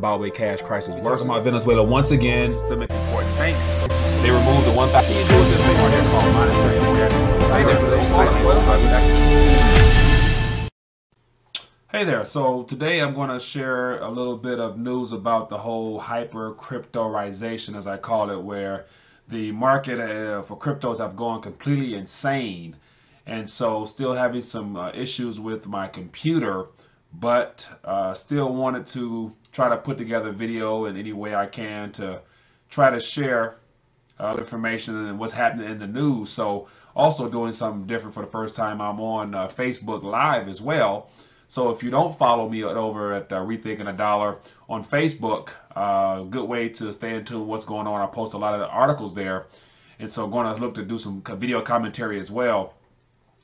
Zimbabwe cash crisis worse. About Venezuela once again. Systemic important banks. They removed the 1,000 thing on there called monetary awareness. Hey there, so today I'm going to share a little bit of news about the whole hypercryptorization, as I call it, where the market for cryptos have gone completely insane. And so still having some issues with my computer, but still wanted to try to put together a video in any way I can to try to share information and what's happening in the news. So also doing something different for the first time, I'm on Facebook Live as well. So if you don't follow me over at Rethinking a Dollar on Facebook, good way to stay in tune with what's going on. I post a lot of the articles there. And so I'm going to look to do some video commentary as well.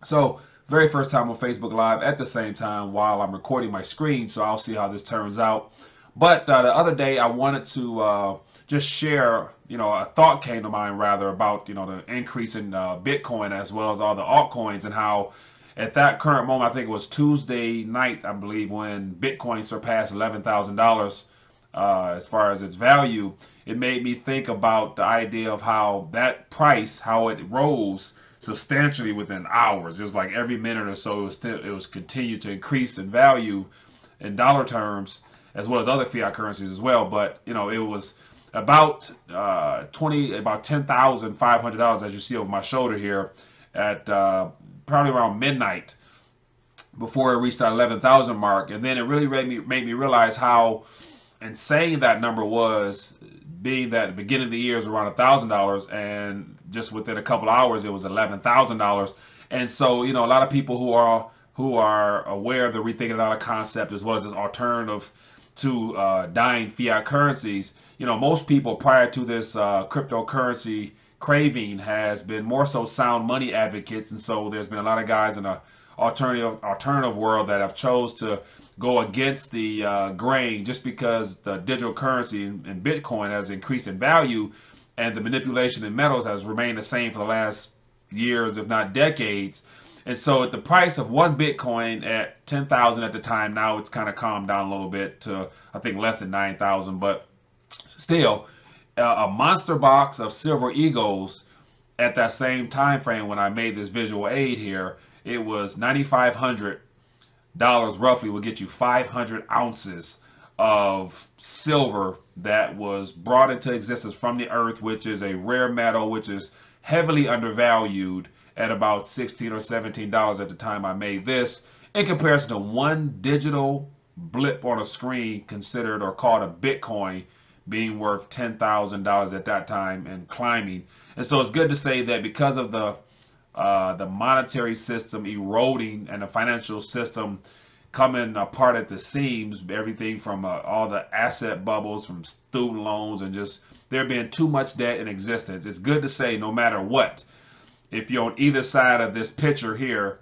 So very first time on Facebook Live at the same time while I'm recording my screen. So I'll see how this turns out. But the other day I wanted to just share, a thought came to mind rather about, the increase in Bitcoin as well as all the altcoins, and how at that current moment, I think it was Tuesday night, I believe, when Bitcoin surpassed $11,000 as far as its value, it made me think about the idea of how that price, how it rose substantially within hours. It was like every minute or so, it was continued to increase in value in dollar terms, as well as other fiat currencies as well. But it was about about $10,500, as you see over my shoulder here, at probably around midnight, before it reached that 11,000 mark. And then it really made me realize how insane that number was, being that the beginning of the year is around $1,000, and just within a couple hours it was $11,000. And so a lot of people who are aware of the Rethinking a Dollar concept, as well as this alternative to dying fiat currencies, most people prior to this cryptocurrency craving has been more so sound money advocates. And so there's been a lot of guys in the alternative world that have chose to go against the grain, just because the digital currency and Bitcoin has increased in value, and the manipulation in metals has remained the same for the last years, if not decades. And so at the price of one Bitcoin at 10,000 at the time, now it's kind of calmed down a little bit to, I think, less than 9,000, but still a monster box of silver egos at that same time frame when I made this visual aid here, it was $9,500 roughly, will get you 500 ounces of silver that was brought into existence from the earth, which is a rare metal, which is heavily undervalued at about $16 or $17 at the time I made this, in comparison to one digital blip on a screen considered or called a Bitcoin, being worth $10,000 at that time and climbing. And so it's good to say that because of the monetary system eroding and the financial system coming apart at the seams, everything from all the asset bubbles, from student loans, and just there being too much debt in existence, it's good to say no matter what, if you're on either side of this picture here,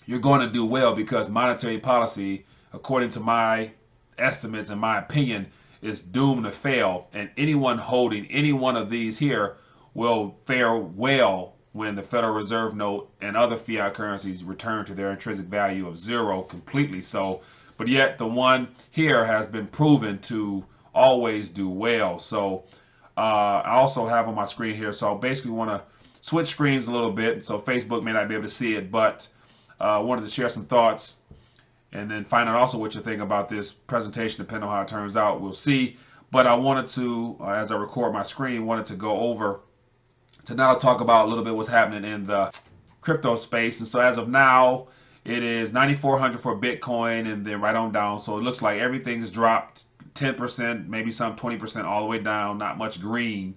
you're going to do well, because monetary policy, according to my estimates and my opinion, is doomed to fail, and anyone holding any one of these here will fare well when the Federal Reserve note and other fiat currencies return to their intrinsic value of zero completely. So, but yet the one here has been proven to always do well. So I also have on my screen here, so I basically want to switch screens a little bit, so Facebook may not be able to see it, but I wanted to share some thoughts and then find out also what you think about this presentation. Depending on how it turns out, we'll see. But I wanted to, as I record my screen, wanted to go over to now talk about a little bit what's happening in the crypto space. And so as of now, it is 9,400 for Bitcoin, and then right on down. So it looks like everything's dropped 10%, maybe some 20% all the way down. Not much green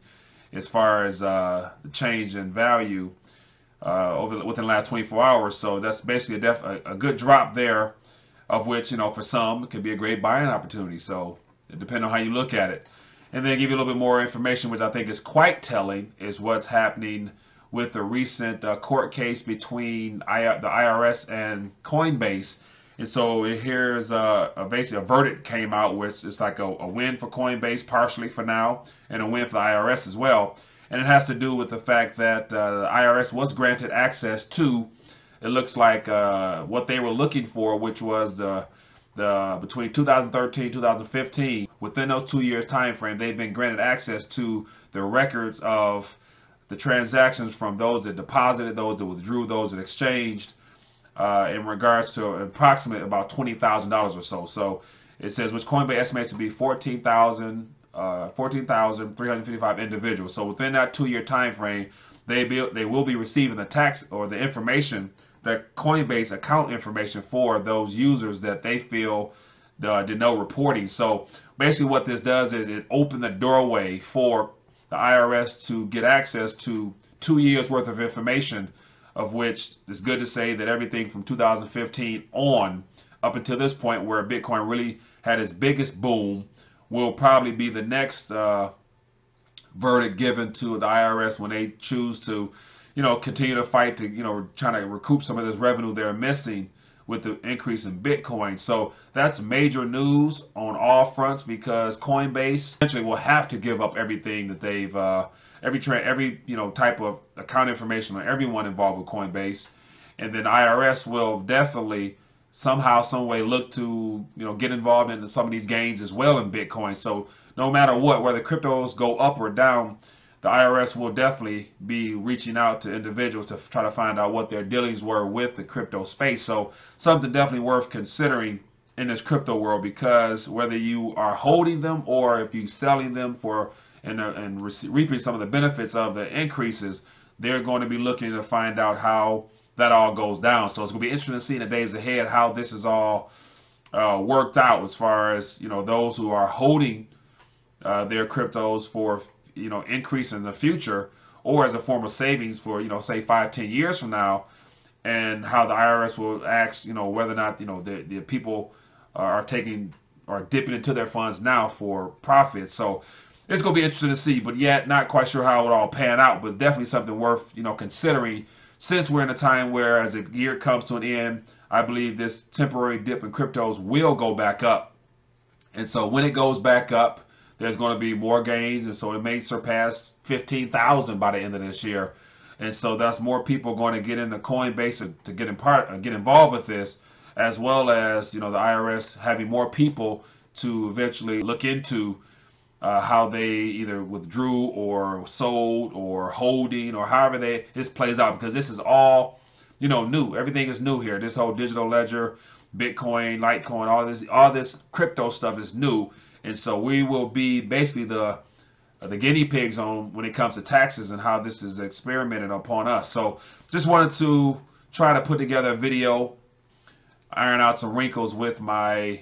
as far as the change in value within the last 24 hours. So that's basically a good drop there, of which, for some, it could be a great buying opportunity. So it depends on how you look at it. And then give you a little bit more information, which I think is quite telling, is what's happening with the recent court case between the IRS and Coinbase. And so here's basically a verdict came out, which is like a win for Coinbase partially for now, and a win for the IRS as well. And it has to do with the fact that the IRS was granted access to, it looks like, what they were looking for, which was the between 2013 2015, within those 2 years time frame, they've been granted access to the records of the transactions from those that deposited, those that withdrew, those that exchanged, in regards to approximately about $20,000 or so. So it says, which Coinbase estimates to be 14,355 individuals. So within that 2 year time frame, they will be receiving the tax or the information, the Coinbase account information for those users that they feel did no reporting. So basically what this does is it opened the doorway for the IRS to get access to 2 years worth of information, of which it's good to say that everything from 2015 on up until this point where Bitcoin really had its biggest boom will probably be the next verdict given to the IRS when they choose to, continue to fight to, trying to recoup some of this revenue they're missing with the increase in Bitcoin. So that's major news on all fronts, because Coinbase eventually will have to give up everything that they've every type of account information on everyone involved with Coinbase, and then IRS will definitely somehow, some way look to get involved in some of these gains as well in Bitcoin. So no matter what, whether cryptos go up or down, the IRS will definitely be reaching out to individuals to try to find out what their dealings were with the crypto space. So something definitely worth considering in this crypto world, because whether you are holding them or if you're selling them for and reaping some of the benefits of the increases, they're going to be looking to find out how that all goes down. So it's going to be interesting to see in the days ahead how this is all worked out, as far as those who are holding their cryptos for increase in the future, or as a form of savings for say 5-10 years from now, and how the IRS will ask whether or not the people are taking or dipping into their funds now for profit. So it's going to be interesting to see, but yet not quite sure how it would all pan out, but definitely something worth considering, since we're in a time where, as the year comes to an end, I believe this temporary dip in cryptos will go back up. And so when it goes back up, there's going to be more gains, and so it may surpass 15,000 by the end of this year. And so that's more people going to get into Coinbase to get involved with this, as well as the IRS having more people to eventually look into how they either withdrew or sold or holding, or however this plays out, because this is all new. Everything is new here. This whole digital ledger, Bitcoin, Litecoin, all this crypto stuff is new. And so we will be basically the guinea pigs on when it comes to taxes and how this is experimented upon us. So just wanted to try to put together a video, iron out some wrinkles with my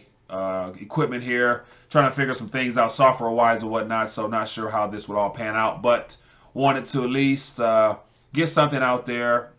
equipment here, trying to figure some things out software wise and whatnot. So not sure how this would all pan out, but wanted to at least get something out there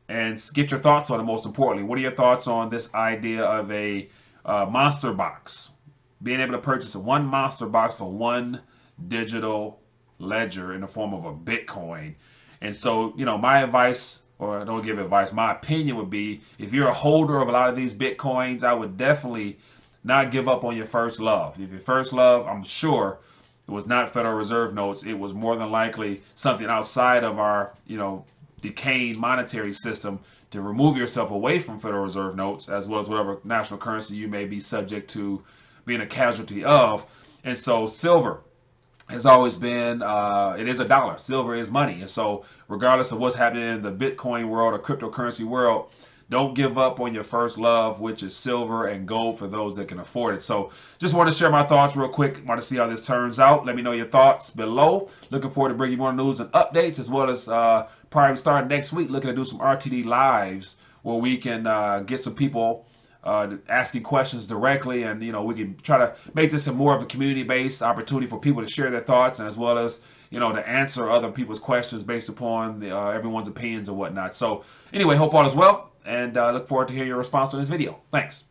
and get your thoughts on it. Most importantly, what are your thoughts on this idea of a monster box? Being able to purchase one monster box for one digital ledger in the form of a Bitcoin. And so, my advice, or don't give advice, my opinion would be, if you're a holder of a lot of these Bitcoins, I would definitely not give up on your first love. If your first love, I'm sure, it was not Federal Reserve notes, it was more than likely something outside of our, decaying monetary system, to remove yourself away from Federal Reserve notes, as well as whatever national currency you may be subject to being a casualty of. And so silver has always been, it is a dollar. Silver is money. And so regardless of what's happening in the Bitcoin world or cryptocurrency world, don't give up on your first love, which is silver and gold, for those that can afford it. So just want to share my thoughts real quick. Want to see how this turns out. Let me know your thoughts below. Looking forward to bringing you more news and updates, as well as probably starting next week, looking to do some RTD lives where we can get some people asking questions directly, and we can try to make this a more of a community-based opportunity for people to share their thoughts, and as well as to answer other people's questions based upon everyone's opinions and whatnot. So anyway, hope all is well, and look forward to hearing your response on this video. Thanks.